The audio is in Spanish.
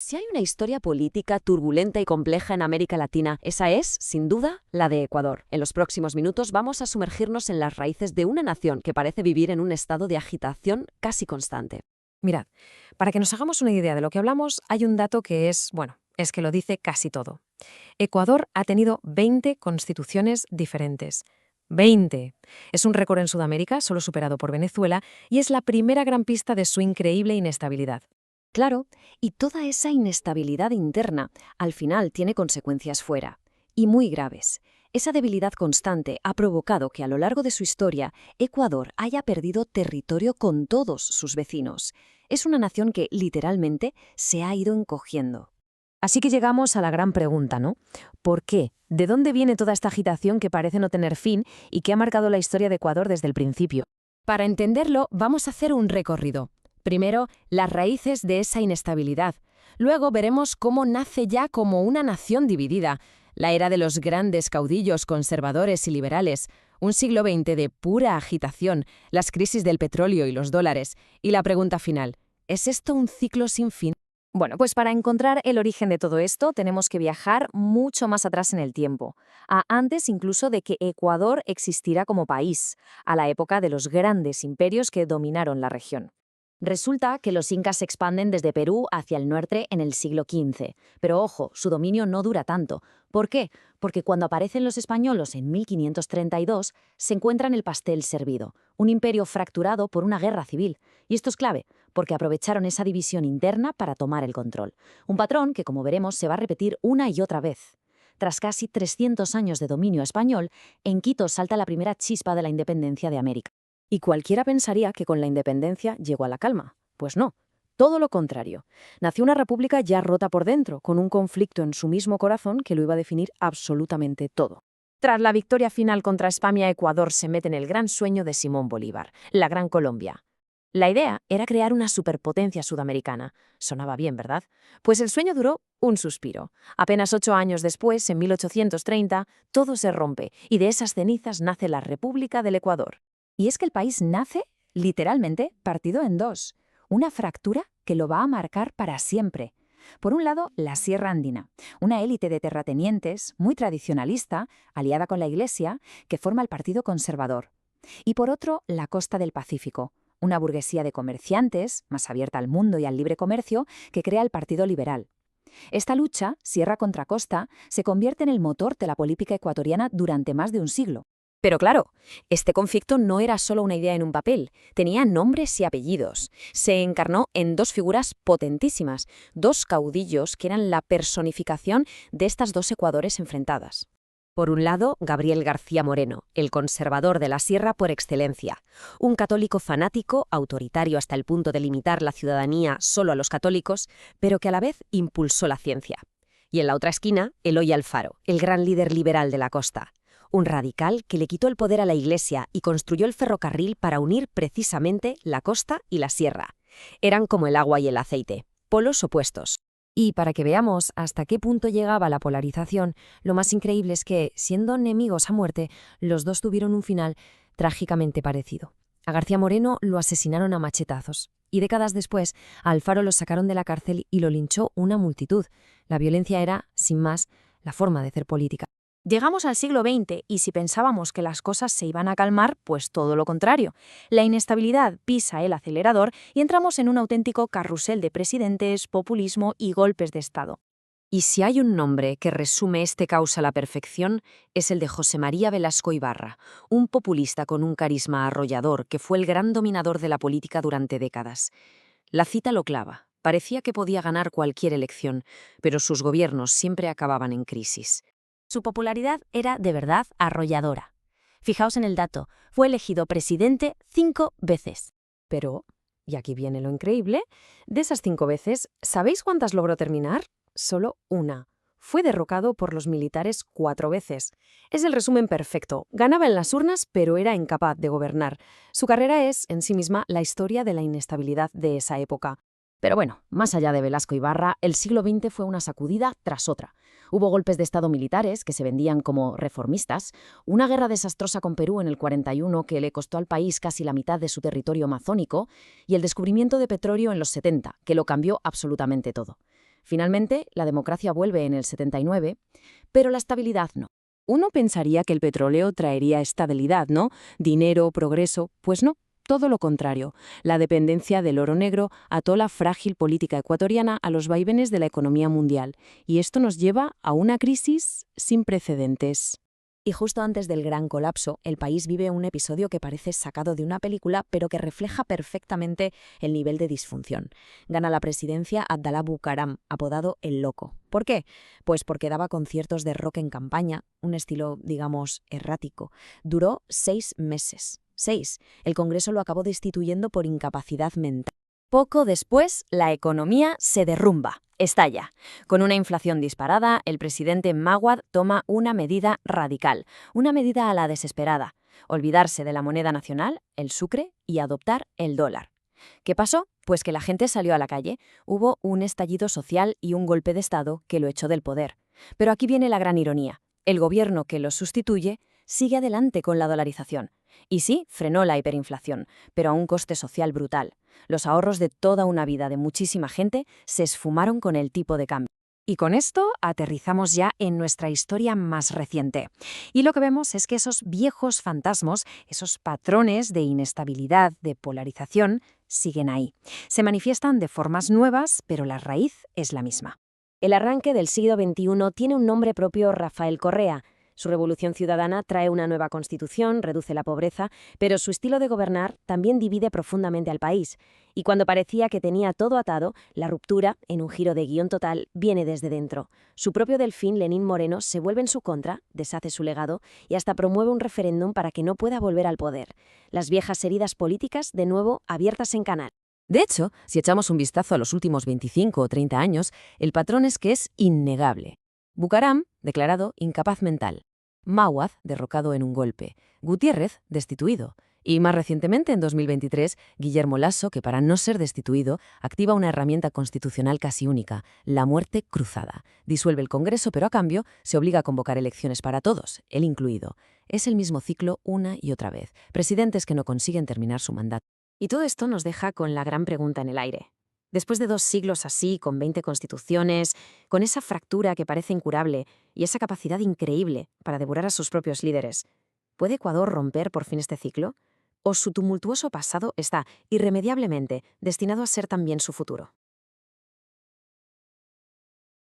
Si hay una historia política turbulenta y compleja en América Latina, esa es, sin duda, la de Ecuador. En los próximos minutos vamos a sumergirnos en las raíces de una nación que parece vivir en un estado de agitación casi constante. Mirad, para que nos hagamos una idea de lo que hablamos, hay un dato que es que lo dice casi todo. Ecuador ha tenido 20 constituciones diferentes. 20. Es un récord en Sudamérica, solo superado por Venezuela, y es la primera gran pista de su increíble inestabilidad. Claro, y toda esa inestabilidad interna al final tiene consecuencias fuera, y muy graves. Esa debilidad constante ha provocado que a lo largo de su historia Ecuador haya perdido territorio con todos sus vecinos. Es una nación que literalmente se ha ido encogiendo. Así que llegamos a la gran pregunta, ¿no? ¿Por qué? ¿De dónde viene toda esta agitación que parece no tener fin y que ha marcado la historia de Ecuador desde el principio? Para entenderlo, vamos a hacer un recorrido. Primero, las raíces de esa inestabilidad. Luego veremos cómo nace ya como una nación dividida, la era de los grandes caudillos conservadores y liberales, un siglo XX de pura agitación, las crisis del petróleo y los dólares, y la pregunta final, ¿es esto un ciclo sin fin? Bueno, pues para encontrar el origen de todo esto tenemos que viajar mucho más atrás en el tiempo, a antes incluso de que Ecuador existiera como país, a la época de los grandes imperios que dominaron la región. Resulta que los incas se expanden desde Perú hacia el norte en el siglo XV. Pero ojo, su dominio no dura tanto. ¿Por qué? Porque cuando aparecen los españoles en 1532, se encuentran el pastel servido, un imperio fracturado por una guerra civil. Y esto es clave, porque aprovecharon esa división interna para tomar el control. Un patrón que, como veremos, se va a repetir una y otra vez. Tras casi 300 años de dominio español, en Quito salta la primera chispa de la independencia de América. Y cualquiera pensaría que con la independencia llegó a la calma. Pues no, todo lo contrario. Nació una república ya rota por dentro, con un conflicto en su mismo corazón que lo iba a definir absolutamente todo. Tras la victoria final contra España, Ecuador se mete en el gran sueño de Simón Bolívar, la Gran Colombia. La idea era crear una superpotencia sudamericana. Sonaba bien, ¿verdad? Pues el sueño duró un suspiro. Apenas 8 años después, en 1830, todo se rompe y de esas cenizas nace la República del Ecuador. Y es que el país nace, literalmente, partido en dos. Una fractura que lo va a marcar para siempre. Por un lado, la Sierra Andina, una élite de terratenientes muy tradicionalista, aliada con la Iglesia, que forma el Partido Conservador. Y por otro, la costa del Pacífico, una burguesía de comerciantes, más abierta al mundo y al libre comercio, que crea el Partido Liberal. Esta lucha, sierra contra costa, se convierte en el motor de la política ecuatoriana durante más de un siglo. Pero claro, este conflicto no era solo una idea en un papel, tenía nombres y apellidos. Se encarnó en dos figuras potentísimas, dos caudillos que eran la personificación de estas dos Ecuadores enfrentadas. Por un lado, Gabriel García Moreno, el conservador de la sierra por excelencia, un católico fanático, autoritario hasta el punto de limitar la ciudadanía solo a los católicos, pero que a la vez impulsó la ciencia. Y en la otra esquina, Eloy Alfaro, el gran líder liberal de la costa. Un radical que le quitó el poder a la Iglesia y construyó el ferrocarril para unir precisamente la costa y la sierra. Eran como el agua y el aceite, polos opuestos. Y para que veamos hasta qué punto llegaba la polarización, lo más increíble es que, siendo enemigos a muerte, los dos tuvieron un final trágicamente parecido. A García Moreno lo asesinaron a machetazos. Y décadas después, a Alfaro lo sacaron de la cárcel y lo linchó una multitud. La violencia era, sin más, la forma de hacer política. Llegamos al siglo XX y si pensábamos que las cosas se iban a calmar, pues todo lo contrario. La inestabilidad pisa el acelerador y entramos en un auténtico carrusel de presidentes, populismo y golpes de Estado. Y si hay un nombre que resume este caos a la perfección, es el de José María Velasco Ibarra, un populista con un carisma arrollador que fue el gran dominador de la política durante décadas. La cita lo clava. Parecía que podía ganar cualquier elección, pero sus gobiernos siempre acababan en crisis. Su popularidad era de verdad arrolladora. Fijaos en el dato, fue elegido presidente 5 veces. Pero, y aquí viene lo increíble, de esas 5 veces, ¿sabéis cuántas logró terminar? Solo una. Fue derrocado por los militares 4 veces. Es el resumen perfecto. Ganaba en las urnas, pero era incapaz de gobernar. Su carrera es, en sí misma, la historia de la inestabilidad de esa época. Pero bueno, más allá de Velasco Ibarra, el siglo XX fue una sacudida tras otra. Hubo golpes de Estado militares que se vendían como reformistas, una guerra desastrosa con Perú en el 41 que le costó al país casi la mitad de su territorio amazónico y el descubrimiento de petróleo en los 70, que lo cambió absolutamente todo. Finalmente, la democracia vuelve en el 79, pero la estabilidad no. Uno pensaría que el petróleo traería estabilidad, ¿no? Dinero, progreso. Pues no, todo lo contrario. La dependencia del oro negro ató la frágil política ecuatoriana a los vaivenes de la economía mundial, y esto nos lleva a una crisis sin precedentes. Y justo antes del gran colapso, el país vive un episodio que parece sacado de una película, pero que refleja perfectamente el nivel de disfunción. Gana la presidencia Abdalá Bucaram, apodado El Loco. ¿Por qué? Pues porque daba conciertos de rock en campaña, un estilo, digamos, errático. Duró 6 meses. 6. El Congreso lo acabó destituyendo por incapacidad mental. Poco después, la economía se derrumba, estalla. Con una inflación disparada, el presidente Maguad toma una medida radical, una medida a la desesperada: olvidarse de la moneda nacional, el sucre, y adoptar el dólar. ¿Qué pasó? Pues que la gente salió a la calle, hubo un estallido social y un golpe de Estado que lo echó del poder. Pero aquí viene la gran ironía: el gobierno que lo sustituye sigue adelante con la dolarización. Y sí, frenó la hiperinflación, pero a un coste social brutal. Los ahorros de toda una vida de muchísima gente se esfumaron con el tipo de cambio. Y con esto aterrizamos ya en nuestra historia más reciente. Y lo que vemos es que esos viejos fantasmas, esos patrones de inestabilidad, de polarización, siguen ahí. Se manifiestan de formas nuevas, pero la raíz es la misma. El arranque del siglo XXI tiene un nombre propio: Rafael Correa. Su revolución ciudadana trae una nueva constitución, reduce la pobreza, pero su estilo de gobernar también divide profundamente al país. Y cuando parecía que tenía todo atado, la ruptura, en un giro de guión total, viene desde dentro. Su propio delfín, Lenín Moreno, se vuelve en su contra, deshace su legado y hasta promueve un referéndum para que no pueda volver al poder. Las viejas heridas políticas, de nuevo, abiertas en canal. De hecho, si echamos un vistazo a los últimos 25 o 30 años, el patrón es que es innegable. Bucaram, declarado incapaz mental. Maguad, derrocado en un golpe. Gutiérrez, destituido. Y más recientemente, en 2023, Guillermo Lasso, que para no ser destituido, activa una herramienta constitucional casi única: la muerte cruzada. Disuelve el Congreso, pero a cambio se obliga a convocar elecciones para todos, él incluido. Es el mismo ciclo una y otra vez. Presidentes que no consiguen terminar su mandato. Y todo esto nos deja con la gran pregunta en el aire. Después de 2 siglos así, con 20 constituciones, con esa fractura que parece incurable y esa capacidad increíble para devorar a sus propios líderes, ¿puede Ecuador romper por fin este ciclo? ¿O su tumultuoso pasado está irremediablemente destinado a ser también su futuro?